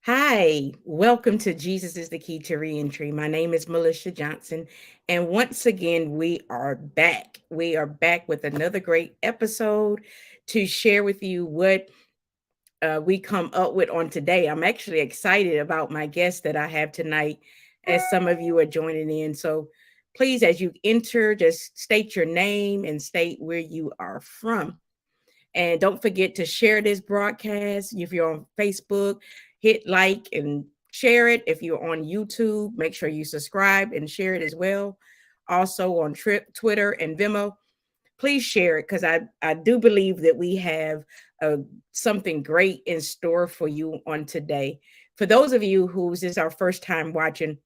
Hi, welcome to Jesus is the Key to Reentry. My name is Melissa Johnson, and once again, we are back. We are back with another great episode to share with you what we come up with on today. I'm actually excited about my guest that I have tonight, as some of you are joining in. So please, as you enter, just state your name and state where you are from. And don't forget to share this broadcast. If you're on Facebook, hit like and share it. If you're on YouTube, make sure you subscribe and share it as well. Also on Twitter and Vimeo, please share it because I do believe that we have uh, something great in store for you on today. For those of you who's this is our first time watching,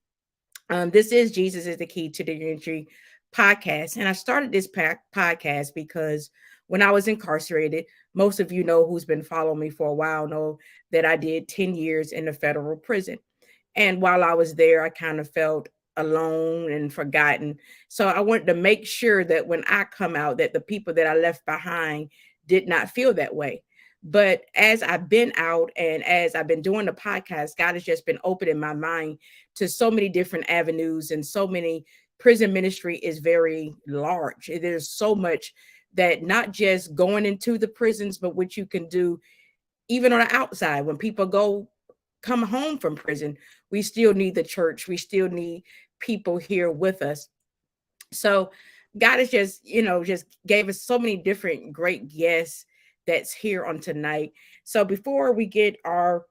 this is Jesus is the Key to the Entry podcast. And I started this podcast because when I was incarcerated, most of you know who's been following me for a while know that I did 10 years in the federal prison. And while I was there, I kind of felt alone and forgotten. So I wanted to make sure that when I come out, that the people that I left behind did not feel that way. But as I've been out and as I've been doing the podcast, God has just been opening my mind to so many different avenues and so many. Prison ministry is very large. There's so much that not just going into the prisons, but what you can do even on the outside when people come home from prison. We still need the church. We still need people here with us. So God has just gave us so many different great guests that's here on tonight. So before we get our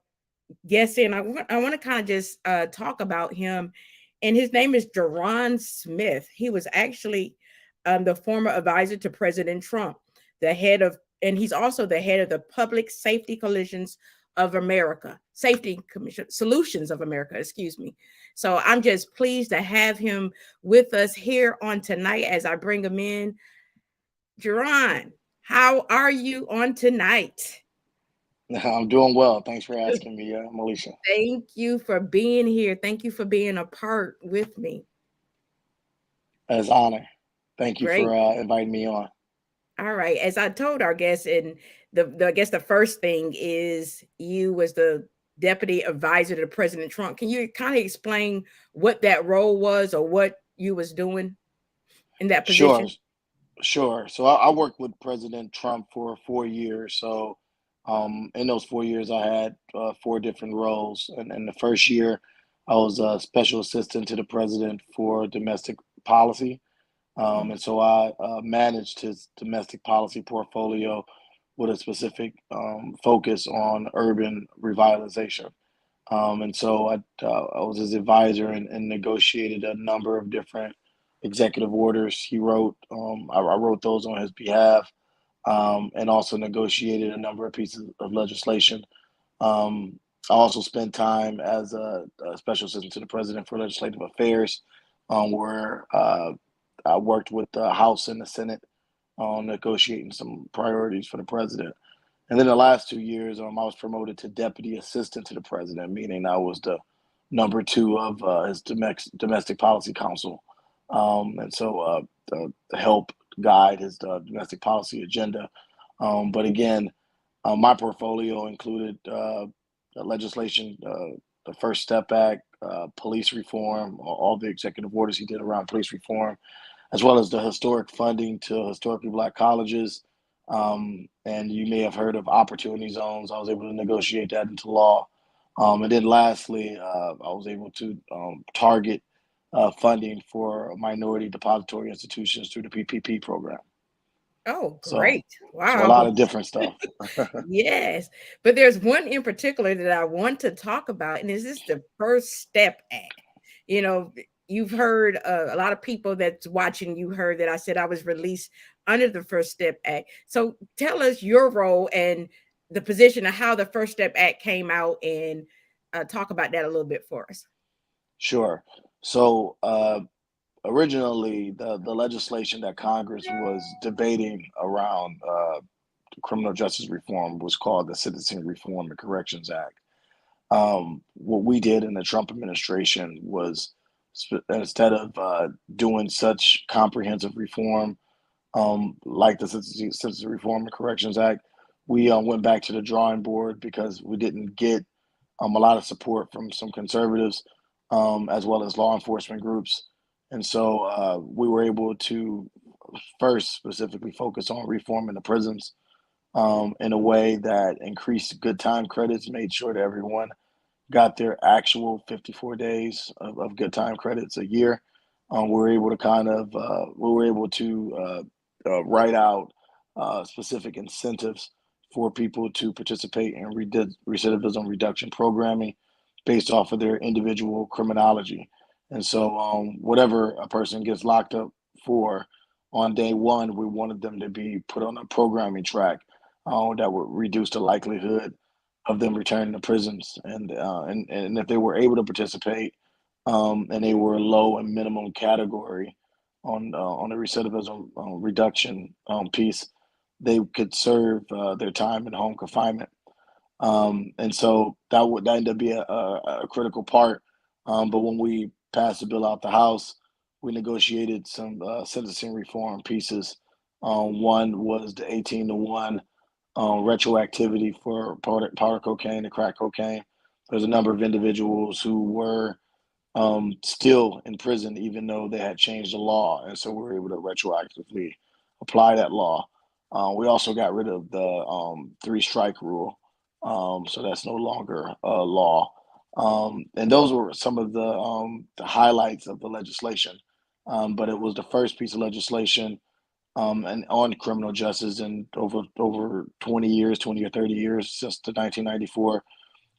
guests in, I want to kind of just talk about him. And his name is Jerron Smith. He was actually the former advisor to President Trump, the head of, and he's also the head of the Public Safety Coalitions of America, Safety Commission Solutions of America, excuse me. So I'm just pleased to have him with us here on tonight as I bring him in. Jerron, how are you on tonight? I'm doing well. Thanks for asking me, Militia. Thank you for being here. Thank you for being a part with me. It's an honor. Thank you for Great. inviting me on. All right. As I told our guests, and the I guess the first thing is you was the deputy advisor to President Trump. Can you kind of explain what that role was or what you was doing in that Sure, position? sure. So I worked with President Trump for 4 years. So in those 4 years, I had four different roles. And in the first year, I was a special assistant to the president for domestic policy. Mm. And so I managed his domestic policy portfolio with a specific focus on urban revitalization. And so I was his advisor and negotiated a number of different executive orders he wrote. I wrote those on his behalf and also negotiated a number of pieces of legislation. I also spent time as a special assistant to the president for legislative affairs, where I worked with the House and the Senate on negotiating some priorities for the president. And then the last 2 years, I was promoted to deputy assistant to the president, meaning I was the number two of his domestic policy council. And so to help guide his domestic policy agenda. But again, my portfolio included legislation, the First Step Act, police reform, all the executive orders he did around police reform, as well as the historic funding to historically black colleges. And you may have heard of opportunity zones. I was able to negotiate that into law. And then lastly, I was able to target funding for minority depository institutions through the PPP program. Oh, So, great. so a Wow. lot of different stuff. Yes. But there's one in particular that I want to talk about, and this is the First Step Act. You know, you've heard a lot of people that's watching, you heard that I said I was released under the First Step Act. So tell us your role and the position of how the First Step Act came out and talk about that a little bit for us. Sure. So originally, the legislation that Congress was debating around criminal justice reform was called the Sentencing Reform and Corrections Act. What we did in the Trump administration was instead of doing such comprehensive reform like the Sentencing Reform and Corrections Act, we went back to the drawing board because we didn't get a lot of support from some conservatives, as well as law enforcement groups. And so we were able to first specifically focus on reforming the prisons in a way that increased good time credits, made sure that everyone got their actual 54 days of good time credits a year. We were able to write out specific incentives for people to participate in recidivism reduction programming based off of their individual criminology. And so, whatever a person gets locked up for on day one, we wanted them to be put on a programming track that would reduce the likelihood of them returning to prisons. And if they were able to participate, and they were low and minimum category on the recidivism reduction piece, they could serve their time in home confinement. And so that ended up being a critical part. But when we passed the bill out the House, we negotiated some sentencing reform pieces. One was the 18-to-1 retroactivity for powder cocaine and crack cocaine. There's a number of individuals who were still in prison, even though they had changed the law. And so we were able to retroactively apply that law. We also got rid of the three strike rule. So that's no longer a law. And those were some of the highlights of the legislation. But it was the first piece of legislation and on criminal justice in over 20 years, 20 or 30 years since the 1994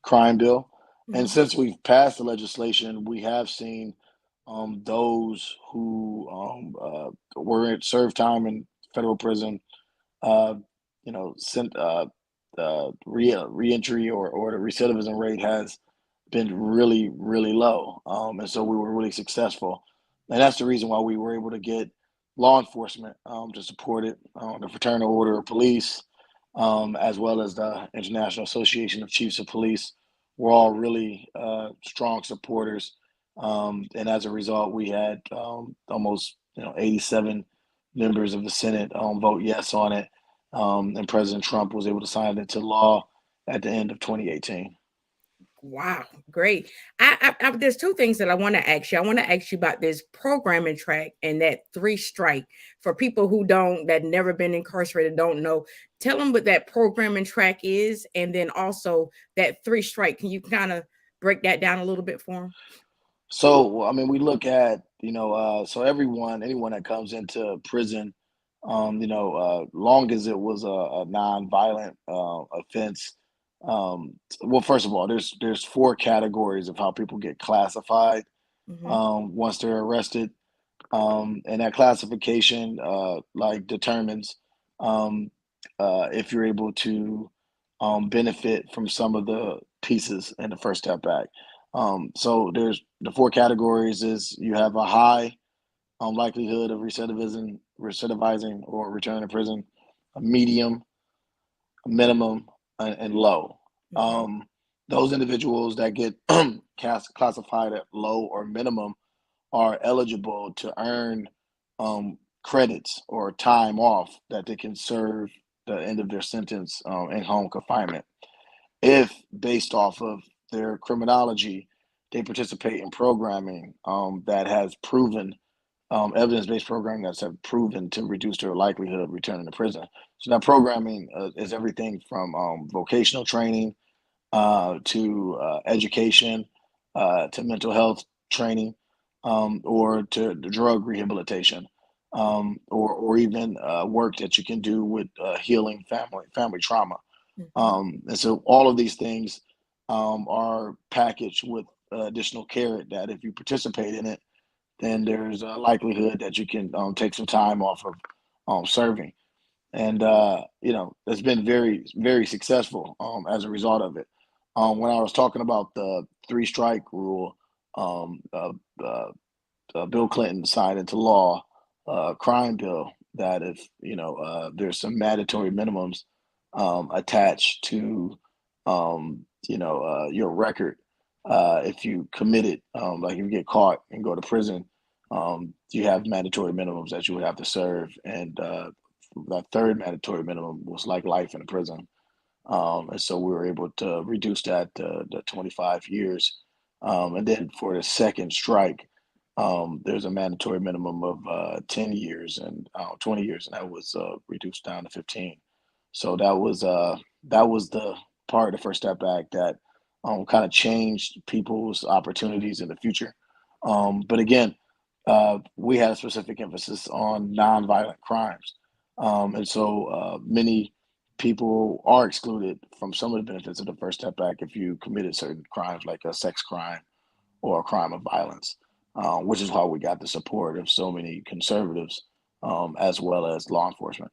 crime bill. And Mhm. since we've passed the legislation, we have seen those who were served time in federal prison, uh, sent reentry or the recidivism rate has been really, really low. And so we were really successful. And that's the reason why we were able to get law enforcement to support it, the Fraternal Order of Police, as well as the International Association of Chiefs of Police. We're all really strong supporters. And as a result, we had almost 87 members of the Senate vote yes on it. And President Trump was able to sign it into law at the end of 2018. Wow, great. There's two things that I want to ask you. I want to ask you about this programming track and that three strike for people who don't that never been incarcerated, don't know. Tell them what that programming track is, and then also that three strike. Can you kind of break that down a little bit for them? So, I mean, we look at, so anyone that comes into prison, long as it was a non-violent offense. Well, first of all, there's four categories of how people get classified Hmm. once they're arrested. And that classification like determines um, if you're able to benefit from some of the pieces in the First Step Back. So there's the four categories is you have a high likelihood of recidivizing or returning to prison, a medium, a minimum, and low. Hmm. Um, those individuals that get classified at low or minimum are eligible to earn credits or time off that they can serve the end of their sentence in home confinement. If, based off of their criminology, they participate in programming that has proven evidence-based programming that's have proven to reduce their likelihood of returning to prison. So that programming is everything from vocational training to education, to mental health training, or to drug rehabilitation, or even work that you can do with healing family trauma. Hmm. And so all of these things are packaged with additional carrot that if you participate in it, then there's a likelihood that you can take some time off of serving. And it's been very, very successful as a result of it. When I was talking about the three strike rule, um, uh, uh, Bill Clinton signed into law a crime bill that if there's some mandatory minimums attached to your record if you commit it, like if you get caught and go to prison, you have mandatory minimums that you would have to serve, and the third mandatory minimum was like life in a prison. And so we were able to reduce that to 25 years. And then for the second strike, there's a mandatory minimum of 10 years and 20 years, and that was reduced down to 15. So that was the part of the First Step Back that kind of changed people's opportunities in the future. But again, we had a specific emphasis on nonviolent crimes, and so many people are excluded from some of the benefits of the First Step Back if you committed certain crimes like a sex crime or a crime of violence, which is why we got the support of so many conservatives as well as law enforcement.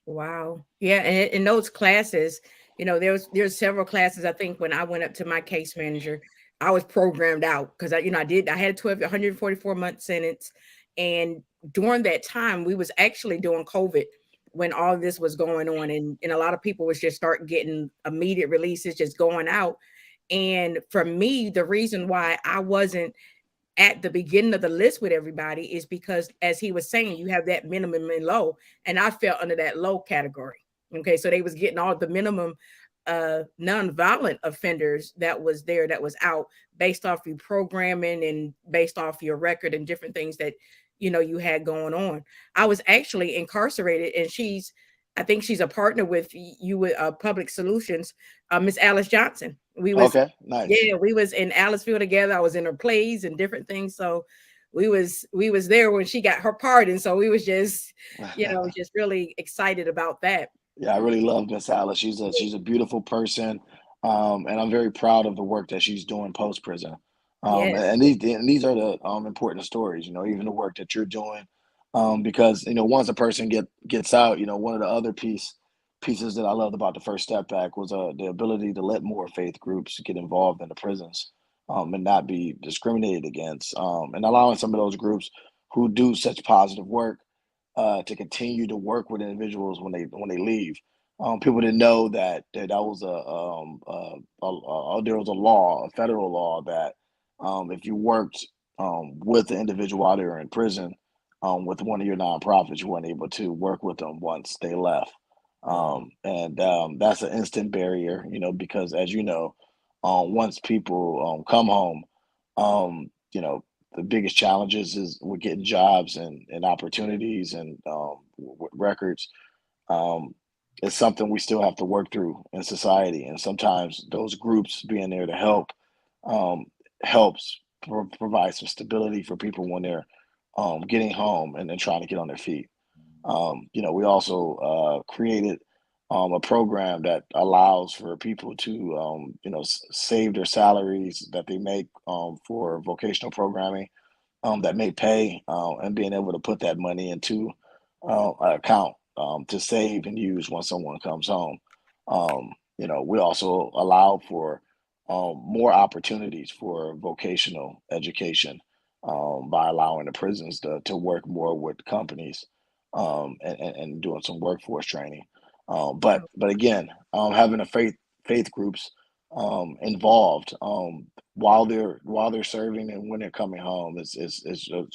Wow. Yeah, and in those classes, there's several classes. I think when I went up to my case manager, I was programmed out because I had a 144 month sentence, and during that time, we was actually doing COVID when all of this was going on, and a lot of people was just start getting immediate releases, just going out. And for me, the reason why I wasn't at the beginning of the list with everybody is because, as he was saying, you have that minimum and low, and I fell under that low category. Okay, so they was getting all the minimum non-violent offenders that was there, that was out, based off your programming and based off your record and different things that you had going on. I was actually incarcerated, and I think she's a partner with you with Public Solutions, Miss Alice Johnson. We was Okay, nice. Yeah, we was in Aliceville together. I was in her plays and different things. So we was there when she got her pardon. So we was just, just really excited about that. Yeah, I really love Miss Alice. She's a beautiful person, and I'm very proud of the work that she's doing post prison. Yes. And these are the important stories. You know, even the work that you're doing, because once a person gets out, one of the other pieces that I loved about the First Step Back was the ability to let more faith groups get involved in the prisons, and not be discriminated against, and allowing some of those groups who do such positive work to continue to work with individuals when they leave. People didn't know that was there was a law, a federal law that if you worked with the individual while they were in prison with one of your nonprofits, you weren't able to work with them once they left. Oh, And That's an instant barrier, because as you know, once people come home, the biggest challenges is with getting jobs and opportunities and records. Um, it's something we still have to work through in society, and sometimes those groups being there to help um, helps provide some stability for people when they're getting home and then trying to get on their feet. We also created a program that allows for people to, save their salaries that they make for vocational programming that may pay, and being able to put that money into an account to save and use when someone comes home. We also allow for more opportunities for vocational education by allowing the prisons to work more with companies and doing some workforce training. But again, having a faith groups involved while they're serving and when they're coming home is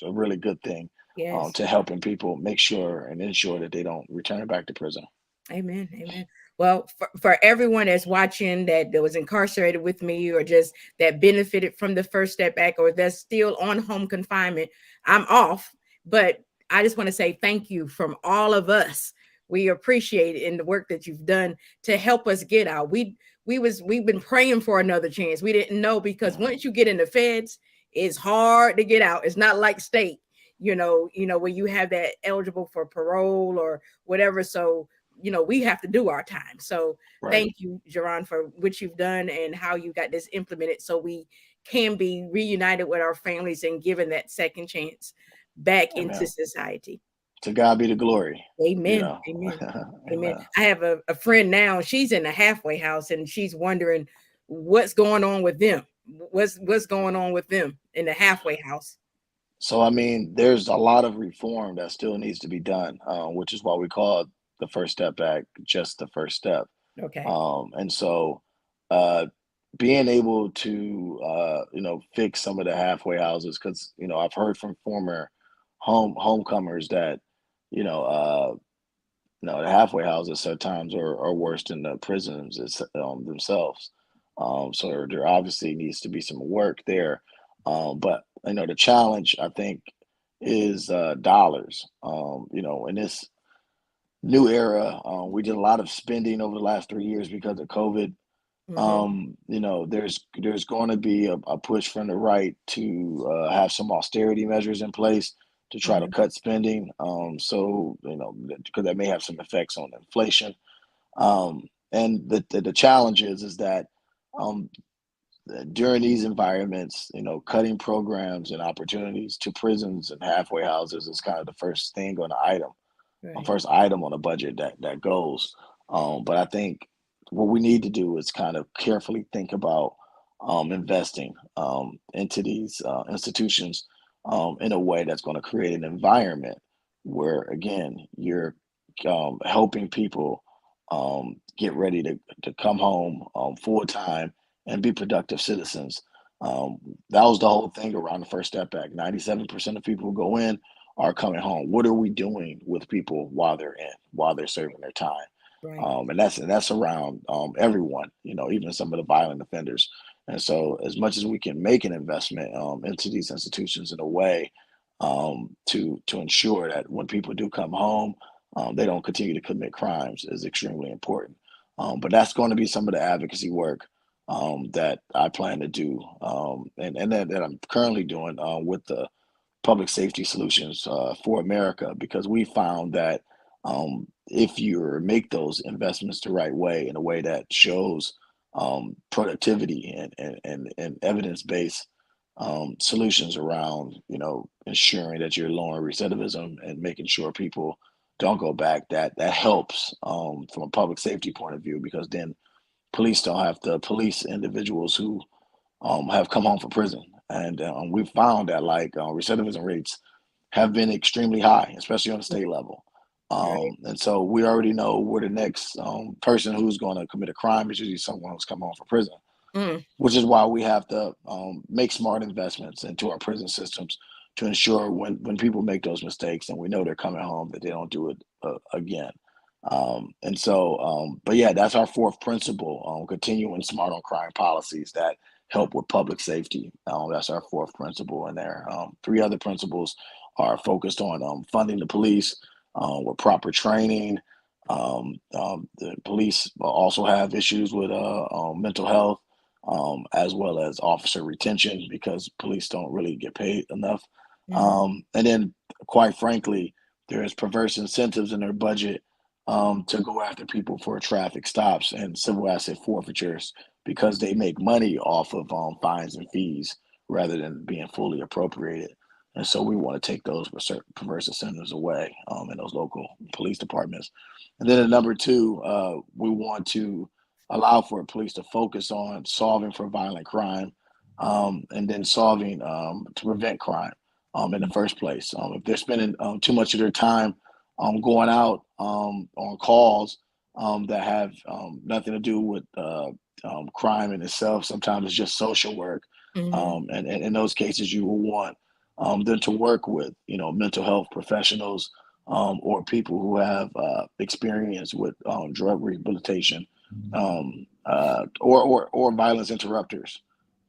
a really good thing yes. to helping people make sure and ensure that they don't return back to prison. Amen. Amen. Well, for everyone that's watching that was incarcerated with me, or just that benefited from the First Step Back, or that's still on home confinement, I'm off. But I just want to say thank you from all of us. We appreciate it in the work that you've done to help us get out. We've been praying for another chance. We didn't know, because Mhm. once you get in the feds, it's hard to get out. It's not like state, where you have that eligible for parole or whatever. So we have to do our time. So Right. thank you, Jerron, for what you've done and how you got this implemented, so we can be reunited with our families and given that second chance back into Amen. society. To God be the glory. You Amen. know. Amen. Amen. Amen. I have a friend now, she's in the halfway house, and she's wondering what's going on with them. What's going on with them in the halfway house. So I mean, there's a lot of reform that still needs to be done, which is why we call the First Step Back just the first step. Okay. And so, uh, being able to, fix some of the halfway houses, because I've heard from former homecomers that, you know, uh, No, the halfway houses sometimes are worse than the prisons themselves. So there obviously needs to be some work there. But the challenge I think is dollars. In this new era, we did a lot of spending over the last 3 years because of COVID. Hmm. There's going to be a push from the right to have some austerity measures in place to try to Hmm. cut spending. So because that may have some effects on inflation. And the challenge is that um, during these environments, cutting programs and opportunities to prisons and halfway houses is kind of the first thing on the item Right. first item on a budget that goes. But I think what we need to do is kind of carefully think about investing into these institutions in a way that's going to create an environment where, again, you're helping people get ready to come home full time and be productive citizens. Um, that was the whole thing around the First Step Act. 97% of people who go in are coming home. What are we doing with people while they're in, while they're serving their time? Right. And that's around everyone, even some of the violent offenders. And so, as much as we can make an investment into these institutions in a way to ensure that when people do come home, they don't continue to commit crimes is extremely important. But that's going to be some of the advocacy work that I plan to do, and that I'm currently doing with the public safety solutions for America, because we found that if you make those investments the right way, in a way that shows productivity and evidence based solutions around ensuring that you're lowering recidivism and making sure people don't go back, that helps from a public safety point of view, because then police don't have to police individuals who have come home from prison. And we found that like recidivism rates have been extremely high, especially on the state level. Right. And so we already know where the next person who's going to commit a crime is usually someone who's come home from prison, Mm. which is why we have to make smart investments into our prison systems to ensure when people make those mistakes and we know they're coming home, that they don't do it again. But yeah, that's our fourth principle: continuing smart on crime policies that help with public safety. That's our fourth principle in there. Three other principles are focused on funding the police with proper training. The police also have issues with mental health, as well as officer retention, because police don't really get paid enough. Hmm. And then, quite frankly, there's perverse incentives in their budget to go after people for traffic stops and civil asset forfeitures, because they make money off of fines and fees rather than being fully appropriated. And so we want to take those perverse incentives away in those local police departments. And then at number two, we want to allow for police to focus on solving for violent crime, and then solving to prevent crime in the first place. If they're spending too much of their time going out on calls that have nothing to do with crime in itself, sometimes it's just social work. Hmm. And in those cases, you will want them to work with, mental health professionals or people who have experience with drug rehabilitation, or violence interrupters.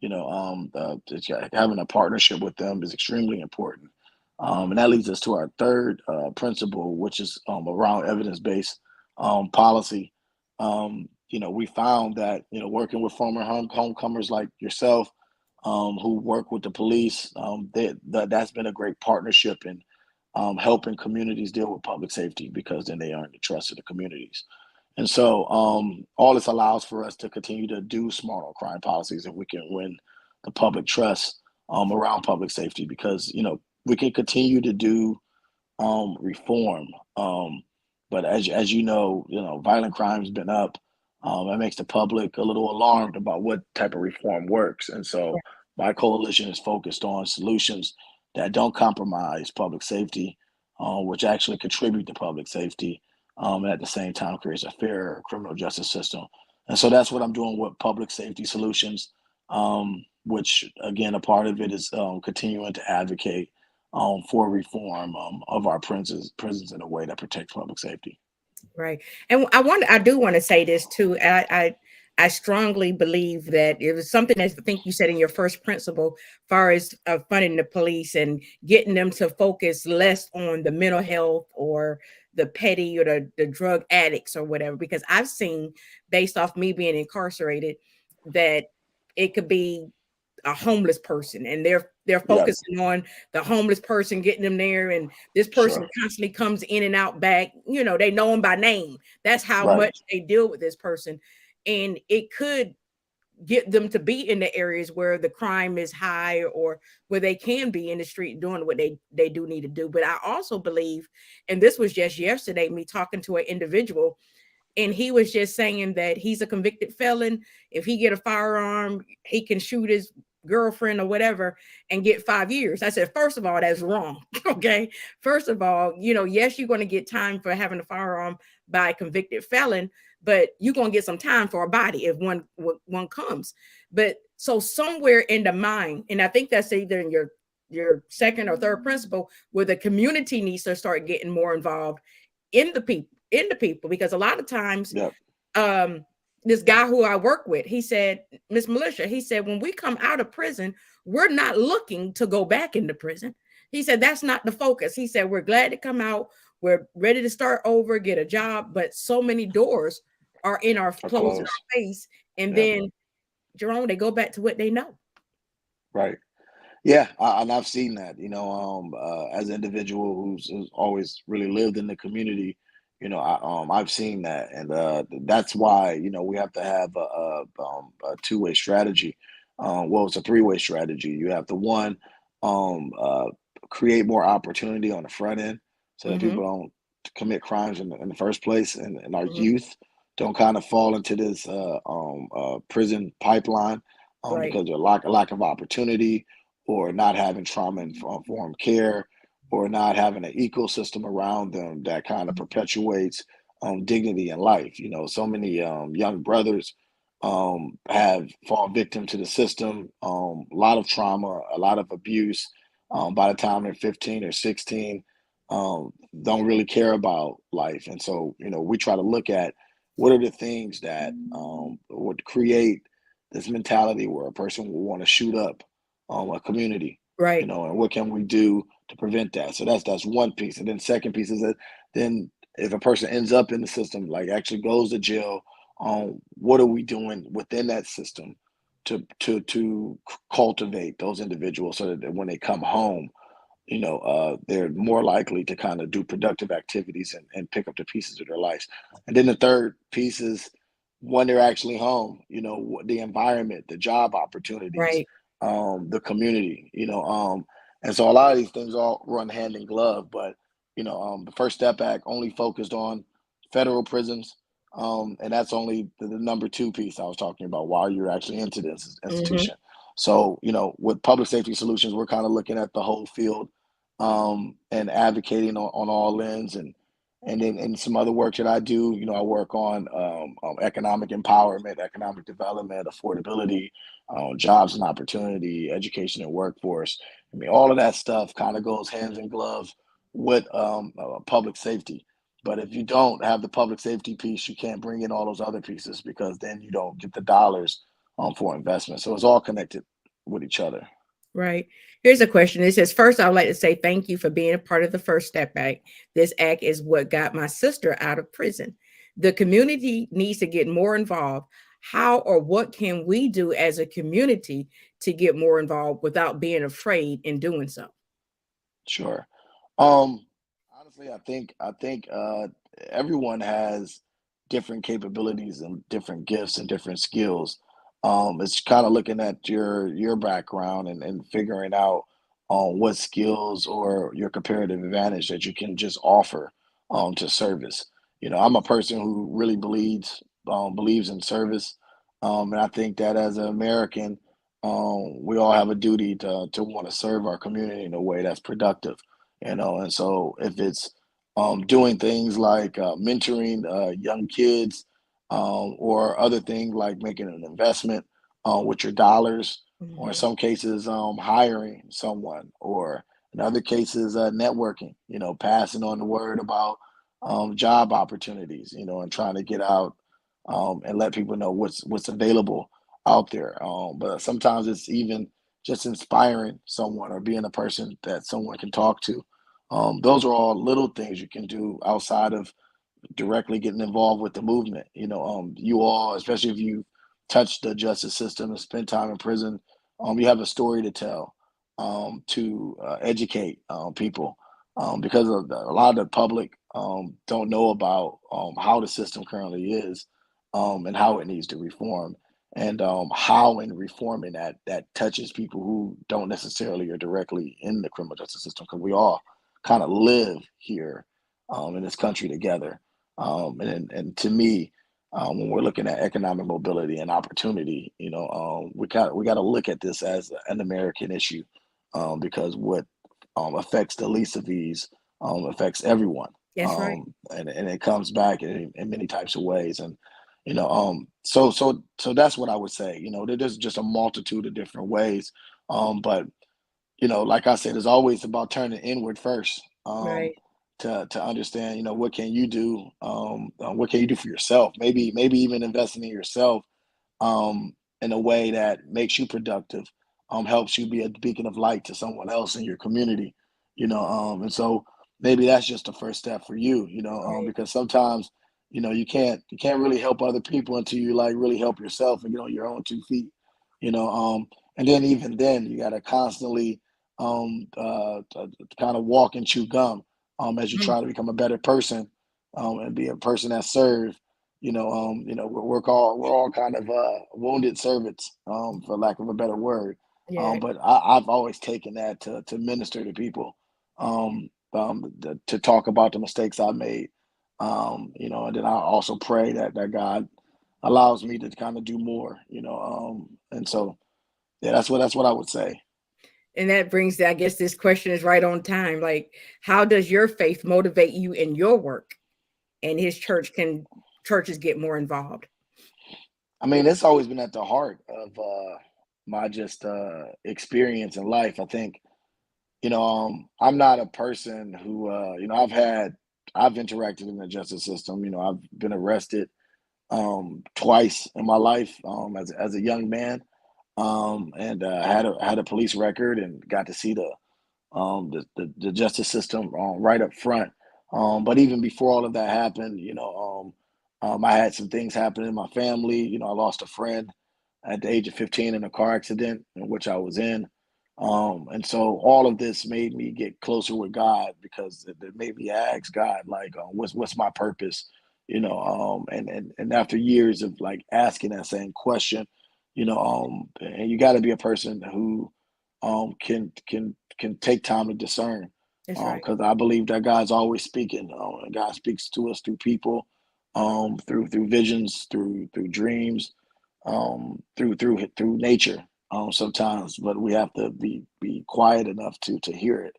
Having a partnership with them is extremely important. And that leads us to our third principle, which is around evidence-based policy. We found that working with former homecomers like yourself, who work with the police, that's been a great partnership in helping communities deal with public safety, because then they earn the trust of the communities. And so all this allows for us to continue to do smart on crime policies, and we can win the public trust around public safety, because we can continue to do reform. But as violent crime's been up. That makes the public a little alarmed about what type of reform works. And so my coalition is focused on solutions that don't compromise public safety, which actually contribute to public safety, and at the same time creates a fairer criminal justice system. And so that's what I'm doing with public safety solutions, which again, a part of it is continuing to advocate for reform of our prisons in a way that protects public safety. Right. And I do want to say this too. I strongly believe that it was something that I think you said in your first principle, far as funding the police and getting them to focus less on the mental health or the petty or the drug addicts or whatever. Because I've seen, based off me being incarcerated, that it could be a homeless person and they're Yeah, focusing on the homeless person, getting them there, and this person sure. constantly comes in and out back, they know him by name. That's how Right. much they deal with this person, and it could get them to be in the areas where the crime is high or where they can be in the street doing what they do need to do. But I also believe, and this was just yesterday, me talking to an individual, and he was just saying that he's a convicted felon. If he get a firearm, he can shoot his girlfriend or whatever and get 5 years. I said, first of all, that's wrong. Okay. First of all, yes, you're going to get time for having a firearm by a convicted felon, but you're going to get some time for a body if one comes. But so somewhere in the mind, and I think that's either in your second or third principle, where the community needs to start getting more involved in the people, because a lot of times, Yeah. um this guy who I work with, he said, Miss Militia, he said, when we come out of prison, we're not looking to go back into prison. He said that's not the focus. He said we're glad to come out, we're ready to start over, get a job, but so many doors are in our Or closed in close. our face, and Yeah. then Jerome, they go back to what they know. Right. Yeah, and I've seen that, as an individual who's always really lived in the community, I've seen that, and that's why we have to have a two-way strategy. Well, it's a three-way strategy. You have to one, um, uh, create more opportunity on the front end so that Hmm. people don't commit crimes in the first place, and our Hmm. youth don't kind of fall into this prison pipeline Right. because of lack of opportunity or not having trauma informed care or not having an ecosystem around them that kind of perpetuates dignity in life. So many young brothers have fallen victim to the system, a lot of trauma, a lot of abuse. By the time they're 15 or 16, don't really care about life. And so, we try to look at what are the things that would create this mentality where a person will want to shoot up a community, Right. and what can we do to prevent that? So that's one piece. And then second piece is that then if a person ends up in the system, like actually goes to jail, what are we doing within that system to cultivate those individuals so that when they come home, they're more likely to kind of do productive activities and pick up the pieces of their lives. And then the third piece is when they're actually home, the environment, the job opportunities, Right. the community, and so a lot of these things all run hand in glove. But, the First Step Act only focused on federal prisons. And that's only the number two piece I was talking about while you're actually into this Hmm. institution. So, with public safety solutions, we're kind of looking at the whole field and advocating on all ends. And then in some other work that I do, I work on economic empowerment, economic development, affordability, jobs and opportunity, education and workforce. I mean, all of that stuff kind of goes hands in gloves with public safety. But if you don't have the public safety piece, you can't bring in all those other pieces because then you don't get the dollars for investment. So it's all connected with each other. Right. Here's a question. It says, first, I would like to say thank you for being a part of the First Step Act. This act is what got my sister out of prison. The community needs to get more involved. How or what can we do as a community to get more involved without being afraid in doing so? Sure. Um, Honestly, I think everyone has different capabilities and different gifts and different skills. It's kind of looking at your background and figuring out what skills or your comparative advantage that you can just offer to service. I'm a person who really believes in service, and I think that as an American, we all have a duty to want to serve our community in a way that's productive, and so if it's doing things like mentoring young kids or other things like making an investment with your dollars, or in Mhm. some cases hiring someone, or in other cases networking, passing on the word about job opportunities, and trying to get out, and let people know what's available out there. But sometimes it's even just inspiring someone or being a person that someone can talk to. Those are all little things you can do outside of directly getting involved with the movement. You all, especially if you touch the justice system and spend time in prison, you have a story to tell, to educate people, because a lot of the public don't know about how the system currently is, and how it needs to reform, and how in reforming that touches people who don't necessarily are directly in the criminal justice system, because we all kind of live here, in this country together. And to me, when we're looking at economic mobility and opportunity, we got to look at this as an American issue, because what affects the least of these affects everyone, That's right. and it comes back in many types of ways. And so that's what I would say. There's just a multitude of different ways, but like I said, it's always about turning inward first, Right. to understand, what can you do, what can you do for yourself? Maybe even investing in yourself, in a way that makes you productive, helps you be a beacon of light to someone else in your community, and so maybe that's just the first step for you, Right. because sometimes, you can't really help other people until you like really help yourself and get on your own 2 feet, you know, and then even then you got to constantly, kind of walk and chew gum, as you Mm. try to become a better person, and be a person that serves. We're all kind of wounded servants, for lack of a better word. Yeah. But I've always taken that to minister to people, to talk about the mistakes I made, and then I also pray that God allows me to kind of do more, and so yeah, that's what I would say. And that brings, I guess this question is right on time. Like, how does your faith motivate you in your work? And his churches get more involved? I mean, it's always been at the heart of my just experience in life. I think, I'm not a person who, I've interacted in the justice system. I've been arrested, twice in my life, as a young man, and had a police record and got to see the justice system, right up front. But even before all of that happened, I had some things happen in my family. I lost a friend at the age of 15 in a car accident in which I was in. And so all of this made me get closer with God, because it made me ask God, like, what's my purpose? And after years of like asking that same question, and you got to be a person who, can take time to discern, That's right. because I believe that God's always speaking, and God speaks to us through people, through visions, through dreams, through nature, sometimes, but we have to be quiet enough to hear it.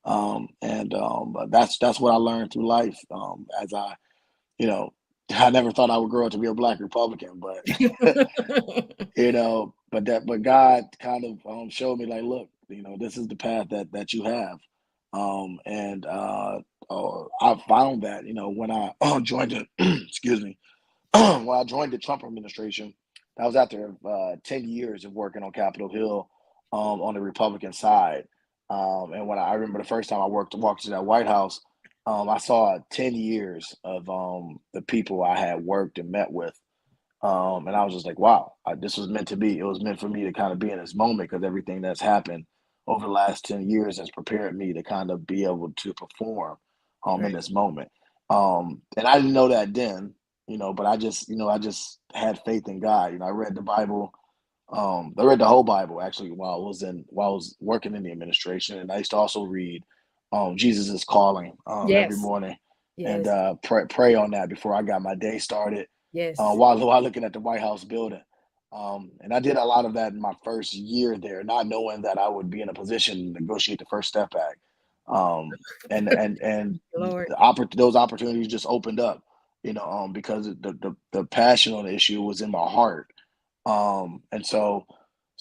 And But that's what I learned through life, as you know I never thought I would grow up to be a black Republican, but but God kind of, showed me, like, look, this is the path that you have, and I found that, when I joined the excuse me, when I joined the Trump administration. That was after 10 years of working on Capitol Hill, on the Republican side. And when I remember the first time I walked to that White House, I saw 10 years of the people I had worked and met with. And I was just like, wow, this was meant to be. It was meant for me to kind of be in this moment, because everything that's happened over the last 10 years has prepared me to kind of be able to perform, in Right. this moment. And I didn't know that then, but I just had faith in God. I read the Bible. I read the whole Bible actually while I was working in the administration, and I used to also read, Jesus is Calling, every Yes. morning, and Yes. pray on that before I got my day started, Yes. while looking at the White House building. And I did a lot of that in my first year there, not knowing that I would be in a position to negotiate the First Step Act. And Lord. those opportunities just opened up, because the passion on the issue was in my heart. And so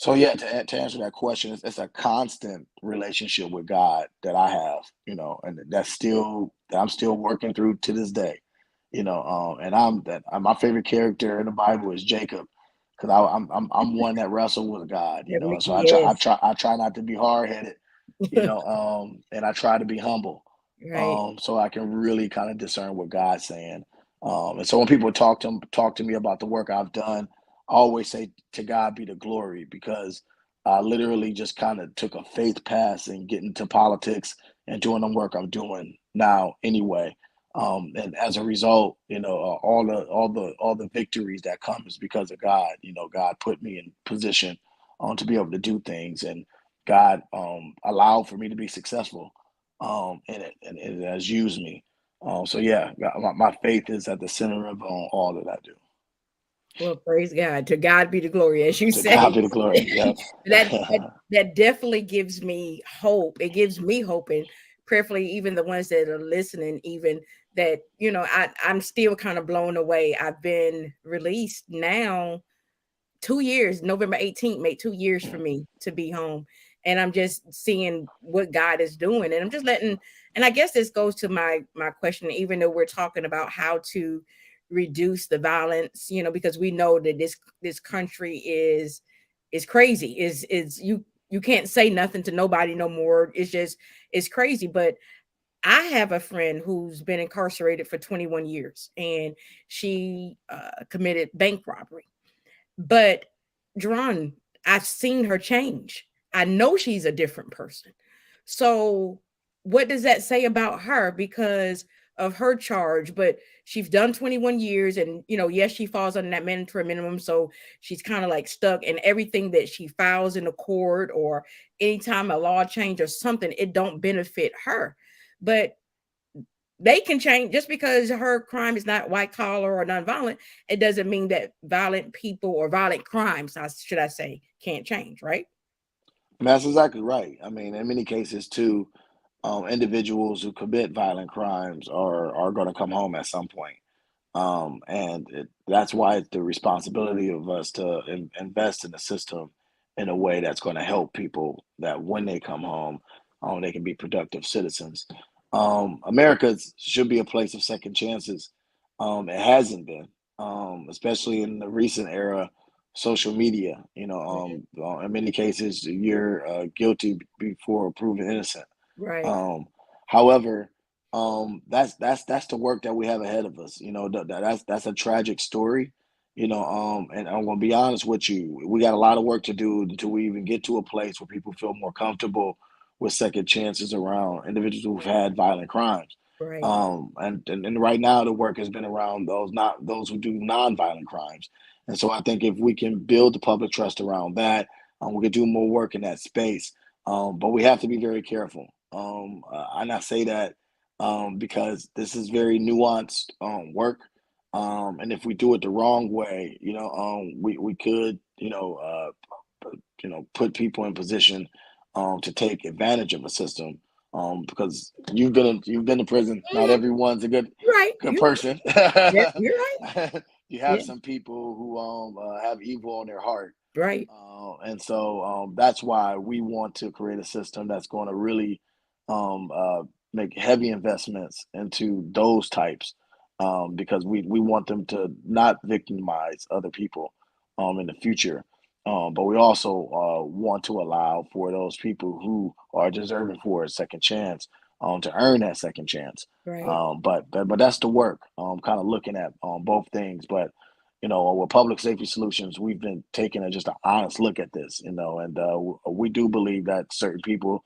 So yeah, to answer that question, it's a constant relationship with God that I have, and that I'm still working through to this day, and my favorite character in the Bible is Jacob, because I'm one that wrestle with God, and so Yes. I try not to be hard headed, and I try to be humble, Right. so I can really kind of discern what God's saying, and so when people talk to me about the work I've done, I always say to God be the glory because I literally just kind of took a faith pass and get into politics and doing the work I'm doing now anyway. And as a result, all the victories that come is because of God. God put me in position to be able to do things, and God allowed for me to be successful in it, and it has used me. So yeah, my faith is at the center of all that I do. Well, praise God. To God be the glory, as you To God say. be the glory. Yep. That definitely gives me hope. It gives me hope, and prayerfully, even the ones that are listening, even that I'm still kind of blown away. I've been released now 2 years. November 18th made 2 years for me to be home. And I'm just seeing what God is doing. And I'm just letting, and I guess this goes to my question, even though we're talking about how to reduce the violence, because we know that this country is crazy. Is you can't say nothing to nobody no more. It's crazy. But I have a friend who's been incarcerated for 21 years, and she committed bank robbery. But Drawn, I've seen her change. I know she's a different person. So what does that say about her because of her charge? But she's done 21 years, and yes, she falls under that mandatory minimum. So she's kind of like stuck, and everything that she files in the court or anytime a law change or something, it don't benefit her. But they can change just because her crime is not white collar or nonviolent. It doesn't mean that violent people or violent crimes, should I say, can't change, right? And that's exactly right. I mean, in many cases, too, individuals who commit violent crimes are going to come home at some point. That's why it's the responsibility of us to invest in the system in a way that's going to help people that when they come home, they can be productive citizens. America should be a place of second chances. It hasn't been, especially in the recent era, social media. Mhm. In many cases, you're guilty before proven innocent. Right, Um, However, that's the work that we have ahead of us. That's a tragic story. And I'm gonna be honest with you, we got a lot of work to do until we even get to a place where people feel more comfortable with second chances around individuals who've had violent crimes. right, And right now the work has been around those who do nonviolent crimes. And so I think if we can build the public trust around that, we can do more work in that space. But we have to be very careful. And I say that because this is very nuanced work. And if we do it the wrong way, we could, put people in position to take advantage of a system. Because you've been to prison. Not mhm, everyone's a right. good You person. you're right. You have Yeah, some people who have evil on their heart, right, and so that's why we want to create a system that's going to really make heavy investments into those types because we want them to not victimize other people in the future. But we also want to allow for those people who are deserving for a second chance to earn that second chance. right, But that's the work. Kind of looking at both things, but with public safety solutions, we've been taking just an honest look at this, and we do believe that certain people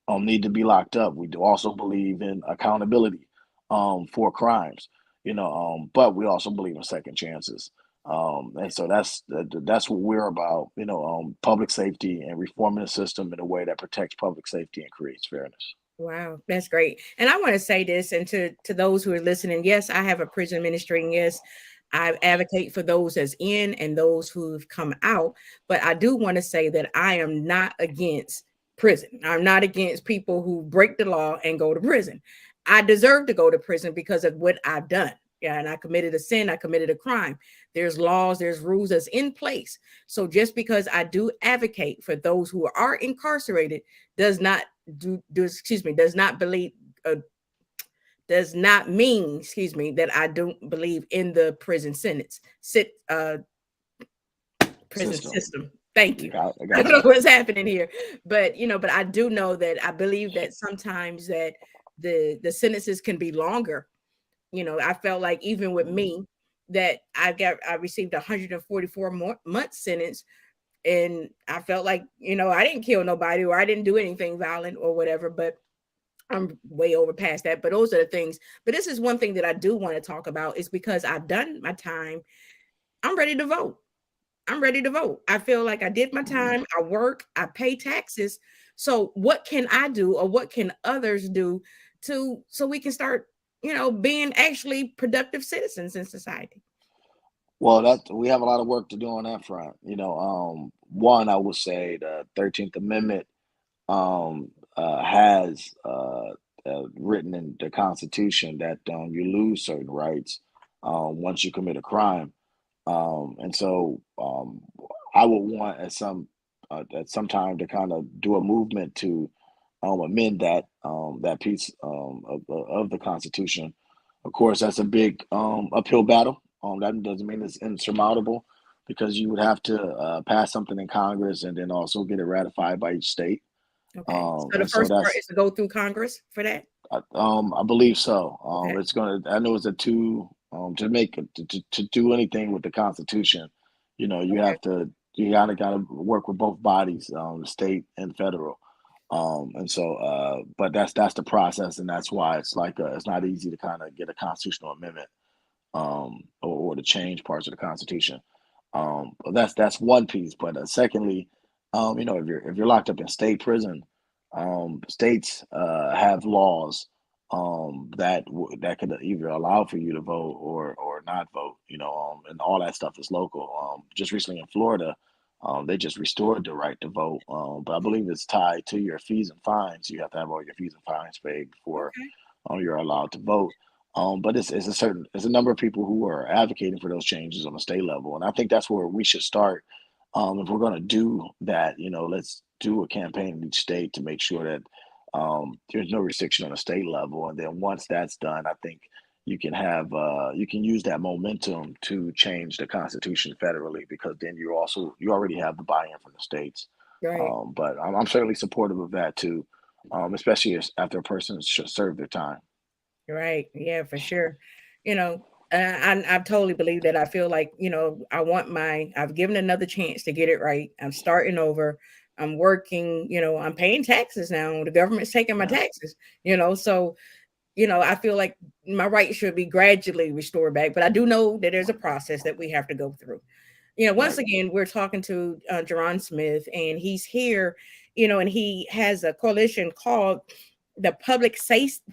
need to be locked up. We do also believe in accountability for crimes, but we also believe in second chances. And so that's what we're about, public safety and reforming the system in a way that protects public safety and creates fairness. wow, that's great. And I want to say this, and to those who are listening, yes, I have a prison ministry, and yes, I advocate for those that's in and those who've come out. But I do want to say that I am not against prison. I'm not against people who break the law and go to prison. I deserve to go to prison because of what I've done. Yeah, and I committed a sin, I committed a crime. There's laws, there's rules that's in place. So just because I do advocate for those who are incarcerated does not does not believe uh, does not mean, that I don't believe in the prison System. system. Thank you. I I don't got know you. what's happening here, but but I do know that I believe that sometimes that the sentences can be longer. I felt like even with Mhm. me that I received a 144 month sentence, and I felt like I didn't kill nobody or I didn't do anything violent or whatever, but I'm way over past that. But those are the things. But this is one thing that I do want to talk about is because I've done my time. I'm ready to vote. I'm ready to vote. I feel like I did my Mhm. time. I work, I pay taxes. So what can I do or what can others do to so we can start, being actually productive citizens in society? Well, that we have a lot of work to do on that front. One, I would say the 13th Amendment has written in the Constitution that you lose certain rights once you commit a crime. And so I would want at some time to kind of do a movement to amend that piece of the Constitution. Of course, that's a big uphill battle. That doesn't mean it's insurmountable because you would have to pass something in Congress and then also get it ratified by each state. Okay. So the And so first part that's is to go through Congress for that. I believe so. Okay. It's gonna. I know it's a two to make it to do anything with the Constitution. You Okay. have to you gotta work with both bodies, state and federal. And so, but that's the process, and that's why it's not easy to kind of get a constitutional amendment or to change parts of the Constitution. But that's one piece. But secondly, if you're locked up in state prison, states have laws that could either allow for you to vote or not vote. And all that stuff is local. Just recently in Florida, they just restored the right to vote, but I believe it's tied to your fees and fines. You have to have all your fees and fines paid before Okay. you're allowed to vote. But it's a number of people who are advocating for those changes on the state level, and I think that's where we should start. If we're going to do that, let's do a campaign in each state to make sure that there's no restriction on the state level, and then once that's done, I think you can use that momentum to change the Constitution federally because then you already have the buy-in from the states. Right. But I'm certainly supportive of that too, especially after a person should serve their time. Right. Yeah, for sure. You know, I totally believe that. I feel like, I've given another chance to get it right. I'm starting over. I'm working, I'm paying taxes now. The government's taking my Yeah. taxes, so, I feel like my rights should be gradually restored back. But I do know that there's a process that we have to go through. Once Right. again, we're talking to Jerron Smith, and he's here, and he has a coalition called the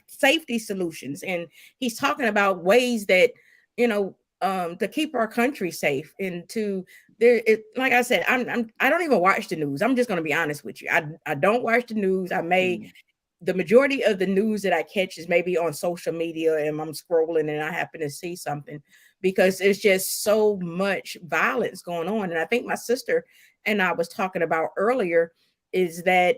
Safety Solutions, and he's talking about ways that to keep our country safe and to there. Like I said, I don't even watch the news. I'm just going to be honest with you. I don't watch the news. I may Mm. The majority of the news that I catch is maybe on social media and I'm scrolling and I happen to see something because it's just so much violence going on. And I think my sister and I was talking about earlier is that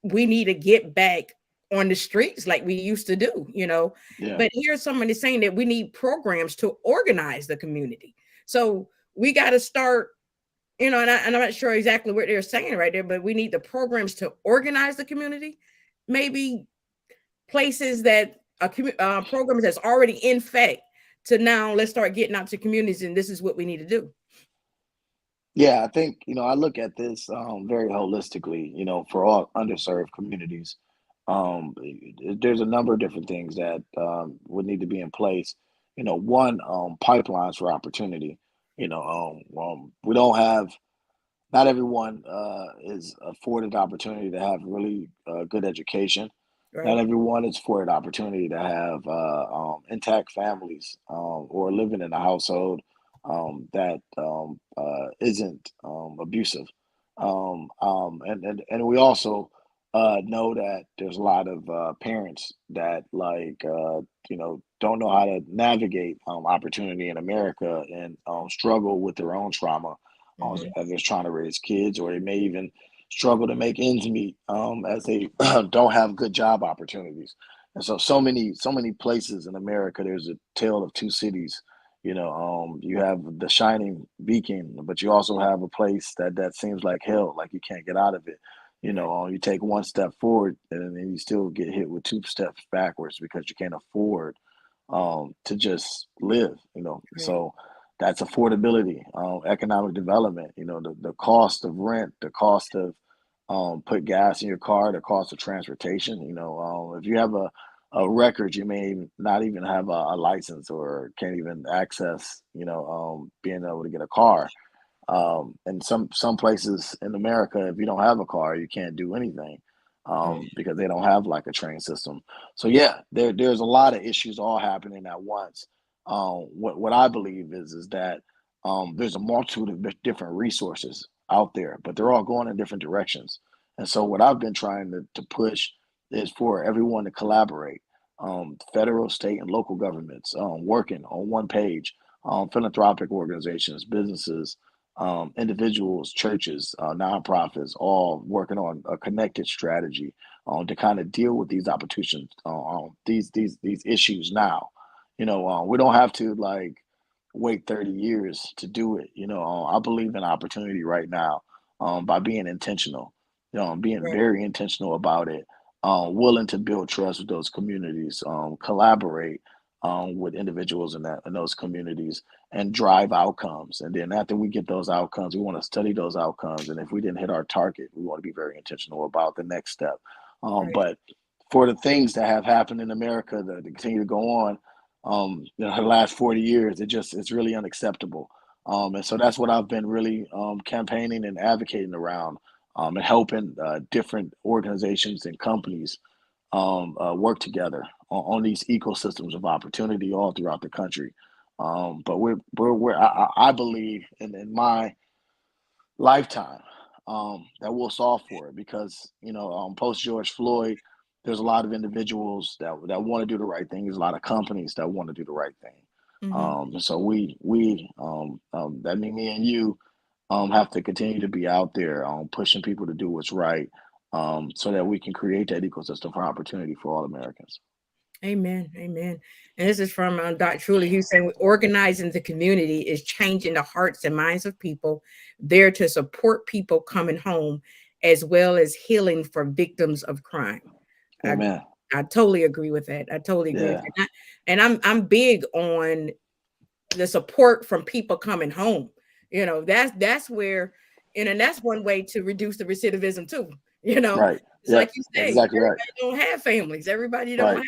we need to get back on the streets like we used to do. Yeah. But here's somebody saying that we need programs to organize the community. So we got to start, and I'm not sure exactly what they're saying right there, but we need the programs to organize the community. Maybe places that programs that's already in fact to now let's start getting out to communities and this is what we need to do. Yeah, I think, I look at this very holistically, for all underserved communities. There's a number of different things that would need to be in place. One, pipelines for opportunity. We don't have, not everyone is afforded the opportunity to have really good education. Not Right. everyone is afforded the opportunity to have intact families or living in a household that isn't abusive. And we also know that there's a lot of parents that don't know how to navigate opportunity in America and struggle with their own trauma Hmm. as they're trying to raise kids, or they may even struggle to make ends meet as they don't have good job opportunities. And so many places in America, there's a tale of two cities. You have the shining beacon, but you also have a place that seems like hell, like you can't get out of it. Right, You take one step forward and then you still get hit with two steps backwards because you can't afford to just live. right, So that's affordability, economic development. The cost of rent, the cost of put gas in your car, the cost of transportation. If you have a record, you may not even have a license or can't even access, being able to get a car. And some places in America, if you don't have a car, you can't do anything right, because they don't have like a train system. So yeah, there's a lot of issues all happening at once. What I believe is that there's a multitude of different resources out there, but they're all going in different directions. And so what I've been trying to push is for everyone to collaborate, federal, state, and local governments working on one page, philanthropic organizations, businesses, individuals, churches, nonprofits, all working on a connected strategy to kind of deal with these opportunities, these issues now. We don't have to like wait 30 years to do it. I believe in opportunity right now by being intentional, being right, very intentional about it, willing to build trust with those communities, collaborate with individuals in those communities and drive outcomes. And then after we get those outcomes, we want to study those outcomes. And if we didn't hit our target, we want to be very intentional about the next step. right, But for the things that have happened in America that continue to go on, the last 40 years, it's really unacceptable. And so that's what I've been really campaigning and advocating around, and helping different organizations and companies work together on these ecosystems of opportunity all throughout the country. But I believe in my lifetime that we'll solve for it because post George Floyd, there's a lot of individuals that want to do the right thing. There's a lot of companies that want to do the right thing. hmm, And so we that mean me and you have to continue to be out there pushing people to do what's right, so that we can create that ecosystem for opportunity for all Americans. amen, amen. And this is from Dr. Truly, who's saying organizing the community is changing the hearts and minds of people there to support people coming home, as well as healing for victims of crime. I Amen. I totally agree with that. I totally agree with Yeah. that. And I'm big on the support from people coming home. That's where, and that's one way to reduce the recidivism too. Right. It's like Yep. you say, Exactly right. everybody don't have families. Everybody don't Right. have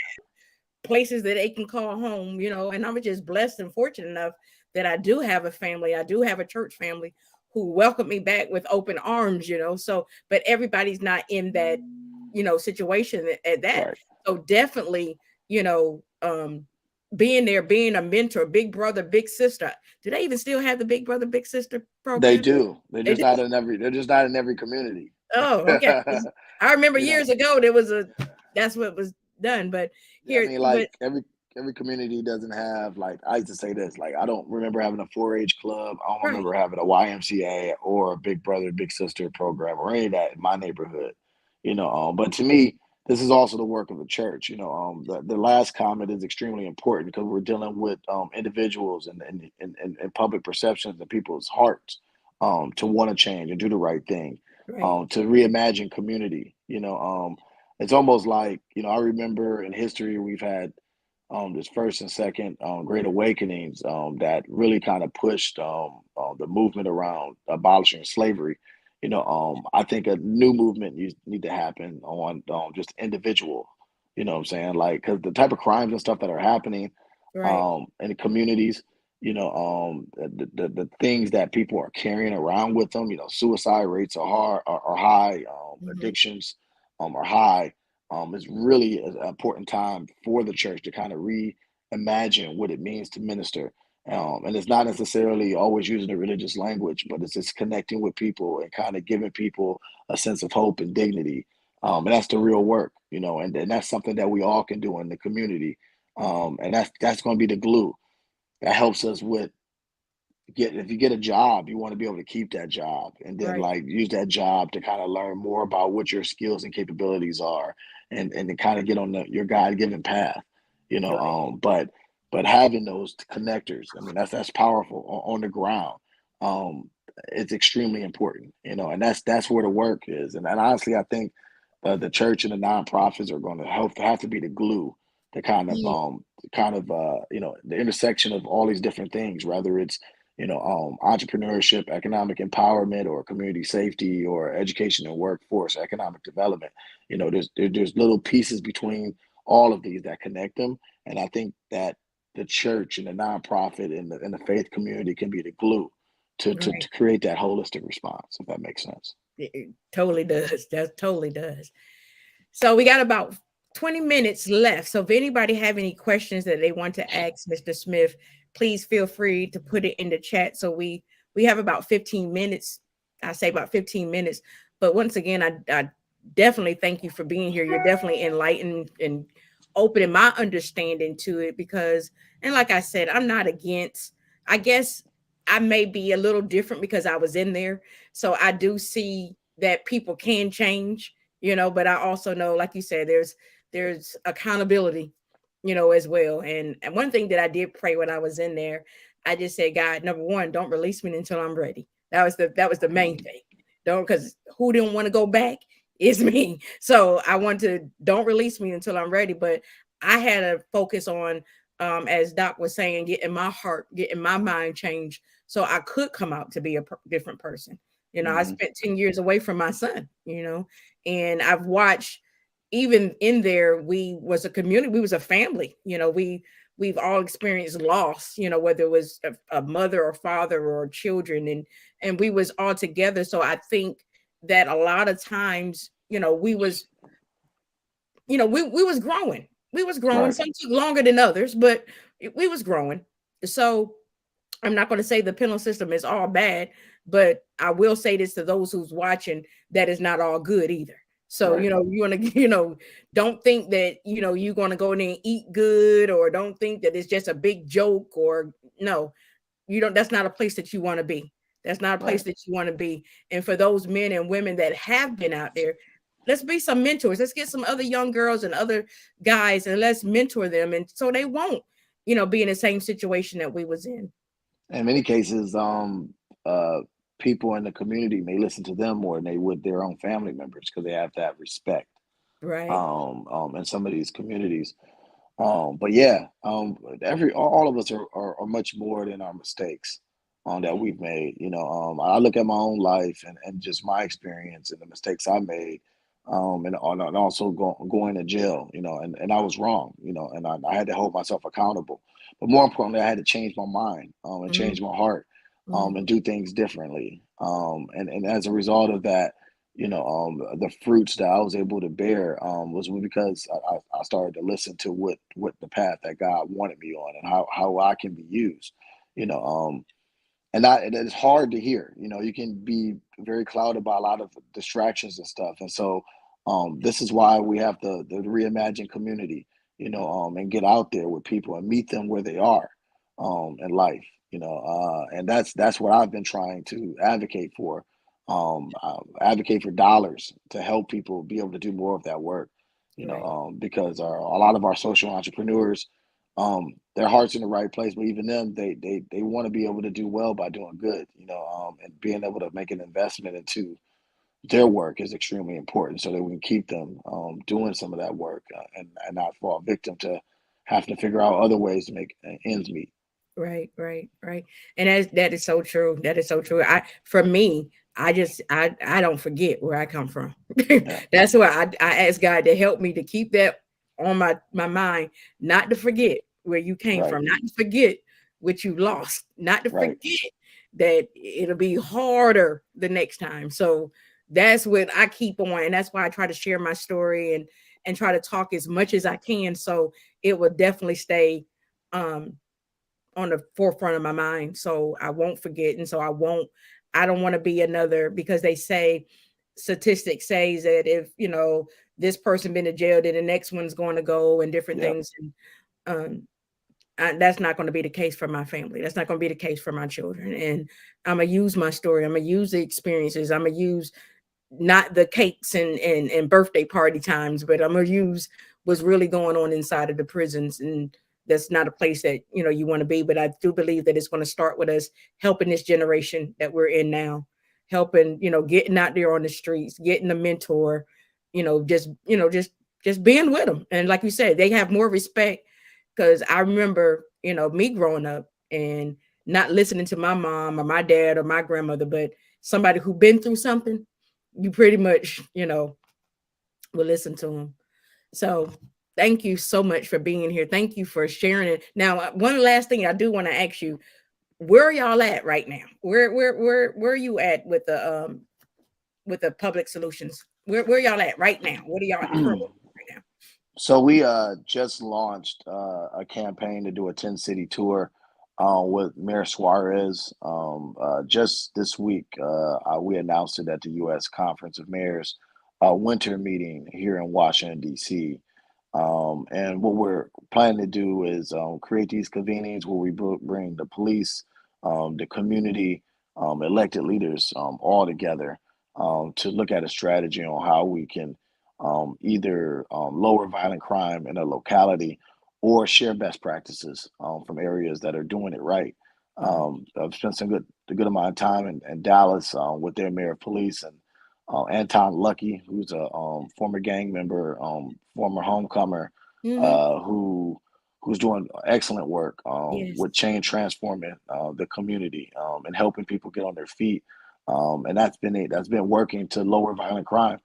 places that they can call home. And I'm just blessed and fortunate enough that I do have a family. I do have a church family who welcomed me back with open arms. So, but everybody's not in that, situation at that. Right. So definitely, being there, being a mentor, big brother, big sister. Do they even still have the big brother, big sister They program? do. They do. They're just not in every community. Oh, okay. 'Cause I remember You years know, ago there was that's what was done, but yeah, I here, mean, but like every community doesn't have like I used to say this. Like I don't remember having a 4-H club. I don't right, remember having a YMCA or a big brother, big sister program or any of that in my neighborhood. But to me, this is also the work of the church. The last comment is extremely important because we're dealing with individuals and public perceptions of people's hearts to want to change and do the right thing, right, to reimagine community. It's almost like I remember in history we've had this first and second great awakenings that really kind of pushed the movement around abolishing slavery. I think a new movement needs need to happen on just individual. You know what I'm saying? Like, because the type of crimes and stuff that are happening right. in the communities, the things that people are carrying around with them. Suicide rates are high, Mhm. addictions are high. It's really an important time for the church to kind of reimagine what it means to minister. And it's not necessarily always using a religious language, but it's just connecting with people and kind of giving people a sense of hope and dignity. And that's the real work, and that's something that we all can do in the community. And that's going to be the glue that helps us with get if you get a job, you want to be able to keep that job and then Right. like use that job to kind of learn more about what your skills and capabilities are and to kind of get on your God given path, you know. Right. But having those connectors, I mean, that's powerful on the ground. Um, it's extremely important, and that's where the work is. And honestly, I think the church and the nonprofits are going to have to be the glue to Yeah. the intersection of all these different things, whether it's entrepreneurship, economic empowerment, or community safety, or education and workforce, economic development. There's little pieces between all of these that connect them, and I think that the church and the nonprofit and the faith community can be the glue to Right. create that holistic response, if that makes sense. It totally does. That totally does. So we got about 20 minutes left. So if anybody have any questions that they want to ask Mr. Smith, please feel free to put it in the chat. So we have about 15 minutes. I say about 15 minutes. But once again, I definitely thank you for being here. You're definitely enlightened and opening my understanding to it because, and like I said, I'm not against, I guess I may be a little different because I was in there. So I do see that people can change, but I also know, like you said, there's accountability, as well. And one thing that I did pray when I was in there, I just said, God, number one, don't release me until I'm ready. That was the main Mhm. thing. Don't, because who didn't want to go back is me. So I want to don't release me until I'm ready. But I had a focus on, as Doc was saying, getting my heart, getting my mind changed so I could come out to be a different person. I Mhm. spent 10 years away from my son, and I've watched, even in there, we was a community, we was a family, we've all experienced loss, whether it was a mother or father or children, and we was all together. So I think that a lot of times, we was, we was growing. We was growing. Right. Some took longer than others, but we was growing. So I'm not going to say the penal system is all bad, but I will say this to those who's watching, that is not all good either. So, Right. you want to, don't think that, you're going to go in there and eat good, or don't think that it's just a big joke, or no, you don't, that's not a place that you want to be. That's not a place Right. that you want to be. And for those men and women that have been out there, let's be some mentors. Let's get some other young girls and other guys, and let's mentor them. And so they won't, be in the same situation that we was in. In many cases, uh, people in the community may listen to them more than they would their own family members because they have that respect Right. in some of these communities. But yeah, all of us are much more than our mistakes that Yeah. we've made. I look at my own life and just my experience and the mistakes I made, and also going to jail. And I was wrong. And I had to hold myself accountable. But more importantly, I had to change my mind and Mhm, change my heart and mhm. do things differently. And as a result of that, the fruits that I was able to bear was because I started to listen to what the path that God wanted me on and how I can be used, you know. And it's hard to hear. You can be very clouded by a lot of distractions and stuff. And so, this is why we have the reimagine community, and get out there with people and meet them where they are, in life, and that's what I've been trying to advocate for. Advocate for dollars to help people be able to do more of that work, Right, because a lot of our social entrepreneurs, their heart's in the right place, but even them, they want to be able to do well by doing good, and being able to make an investment into their work is extremely important, so that we can keep them doing some of that work, and not fall victim to having to figure out other ways to make ends meet. right, right, right. And that is so true. That is so true. For me, I don't forget where I come from. Yeah, That's why I ask God to help me to keep that on my mind, not to forget where you came right, from, not to forget what you lost, not to right, forget that it'll be harder the next time. So that's what I keep on, and that's why I try to share my story and try to talk as much as I can, so it will definitely stay um on the forefront of my mind, so I won't forget. And so I don't want to be another, because they say statistics says that if this person been to jail, then the next one's going to go and different Yeah. things. And um, that's not going to be the case for my family. That's not going to be the case for my children. And I'm gonna use my story. I'm gonna use the experiences. I'm gonna use not the cakes and birthday party times, but I'm gonna use what's really going on inside of the prisons. And that's not a place that you want to be. But I do believe that it's going to start with us helping this generation that we're in now, helping getting out there on the streets, getting a mentor, just being with them. And like you said, they have more respect because I remember me growing up and not listening to my mom or my dad or my grandmother, but somebody who been through something, you pretty much, will listen to them. So thank you so much for being here. Thank you for sharing it. Now, one last thing I do want to ask you, where are y'all at right now? Where are you at with the public solutions? Where y'all at right now? What are y'all currently right now? So we just launched a campaign to do a 10 city tour with Mayor Suarez. Just this week, we announced it at the U.S. Conference of Mayors winter meeting here in Washington, D.C. And what we're planning to do is create these convenings where we bring the police, the community, elected leaders all together to look at a strategy on how we can either lower violent crime in a locality or share best practices from areas that are doing it right. Mhm. I've spent a good amount of time in Dallas with their mayor of police and Anton Lucky, who's a former gang member, former homecomer, Mhm. uh, who who's doing excellent work Yes. with change transforming the community and helping people get on their feet. And that's been it. That's been working to lower violent crime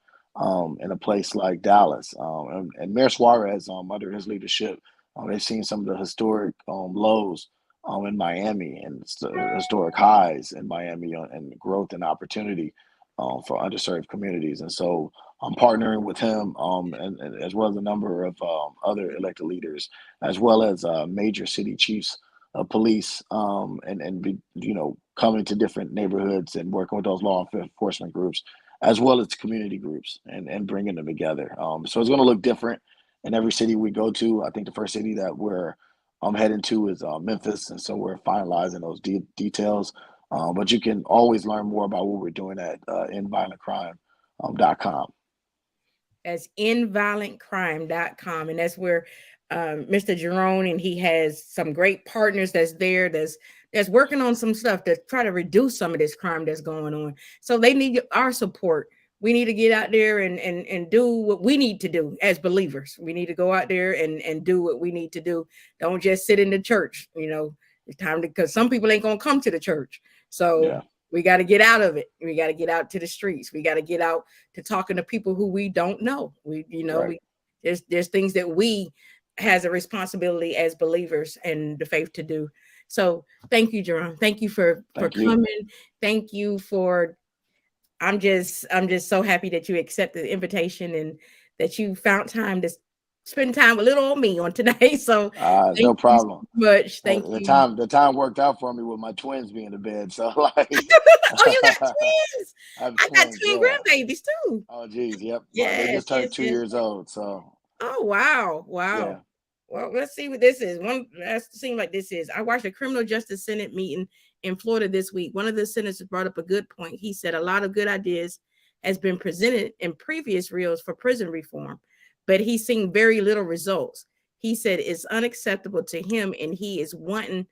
in a place like Dallas. And Mayor Suarez, under his leadership, they've seen some of the historic lows in Miami and historic highs in Miami and growth and opportunity for underserved communities. And so I'm partnering with him and as well as a number of other elected leaders, as well as major city chiefs of police and be, coming to different neighborhoods and working with those law enforcement groups as well as community groups and bringing them together. So it's going to look different in every city we go to. I think the first city that we're heading to is Memphis, and so we're finalizing those details. But you can always learn more about what we're doing at inviolentcrime.com. That's inviolentcrime.com. And that's where Mr. Jerome, and he has some great partners that's there that's working on some stuff to try to reduce some of this crime that's going on. So they need our support. We need to get out there and do what we need to do as believers. We need to go out there and do what we need to do. Don't just sit in the church. It's time to, because some people ain't gonna come to the church. So Yeah, we got to get out of it. We got to get out to the streets. We got to get out to talking to people who we don't know. right. We there's things that we has a responsibility as believers and the faith to do. So thank you, Jerome. Thank you for Thank you. coming. Thank you for I'm just so happy that you accepted the invitation and that you found time to spend time with little old me on tonight. So No thank you so problem. much. The, Thank the you. time the time worked out for me with my twins being in bed. So like, Oh, you got I twins. have I got twins. twin Yeah. grandbabies too. Oh, geez. Yep. They Yes, just turned yes, two yes. years old. So Oh wow, wow. yeah, Well, let's see what this is. One that seems like this is. I watched a criminal justice senate meeting in Florida this week. One of the senators brought up a good point. He said a lot of good ideas has been presented in previous reels for prison reform, but he's seen very little results. He said it's unacceptable to him, and he is wanting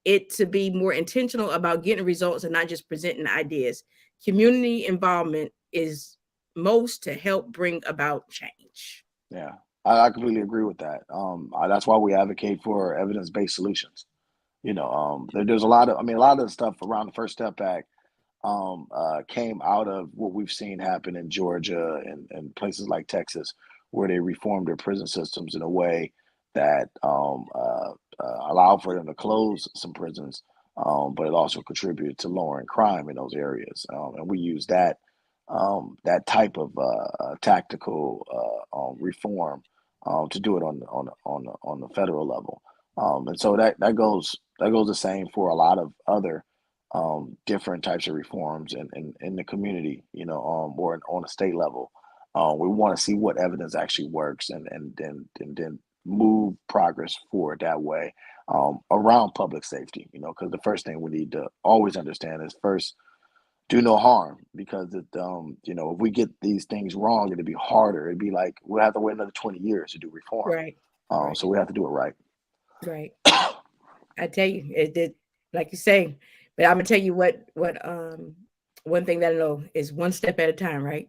it to be more intentional about getting results and not just presenting ideas. Community involvement is most to help bring about change. yeah. I completely agree with that. That's why we advocate for evidence-based solutions. There's a lot of, I mean, a lot of the stuff around the First Step Act came out of what we've seen happen in Georgia and places like Texas, where they reformed their prison systems in a way that allowed for them to close some prisons, but it also contributed to lowering crime in those areas. And we use that type of tactical reform to do it on the federal level. And so that goes the same for a lot of other different types of reforms in the community, or on a state level. We want to see what evidence actually works, and then move progress forward that way, around public safety. Because the first thing we need to always understand is, first, do no harm, because if we get these things wrong, it'd be harder. It'd be like we'll have to wait another 20 years to do reform. Right. Right. So we have to do it right. Right. I tell you, it did, like you say. But I'm gonna tell you what one thing that I know is one step at a time, right?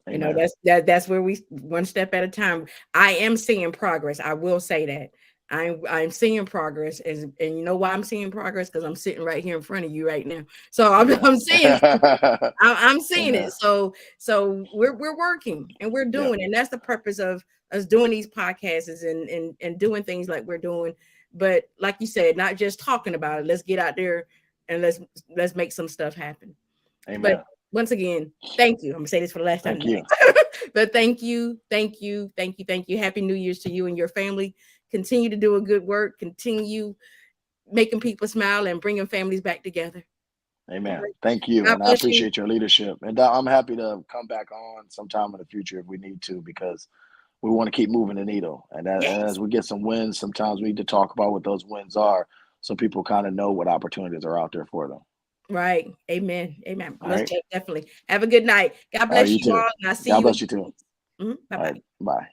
Amen. That's where we one step at a time. I am seeing progress. I will say that. I'm seeing progress, and you know why I'm seeing progress? Because I'm sitting right here in front of you right now. So I'm, Yeah. I'm seeing I'm seeing it. Amen. So we're working and we're Yeah. doing, and that's the purpose of us doing these podcasts and doing things like we're doing. But like you said, not just talking about it. Let's get out there and let's make some stuff happen. But Amen. once again, thank you. I'm gonna say this for the last time Thank you. tonight. But thank you, thank you, thank you, thank you. Happy New Year's to you and your family. Continue to do a good work. Continue making people smile and bringing families back together. All Amen. right. Thank you. God And I bless you. appreciate your leadership. And I'm happy to come back on sometime in the future if we need to, because we want to keep moving the needle. And Yes. as we get some wins, sometimes we need to talk about what those wins are, so people kind of know what opportunities are out there for them. Right. Amen. Amen. All Most right. definitely. Have a good night. God All right. bless You you too. all. And I'll see God you bless you too. again. Bye All right. bye. Bye.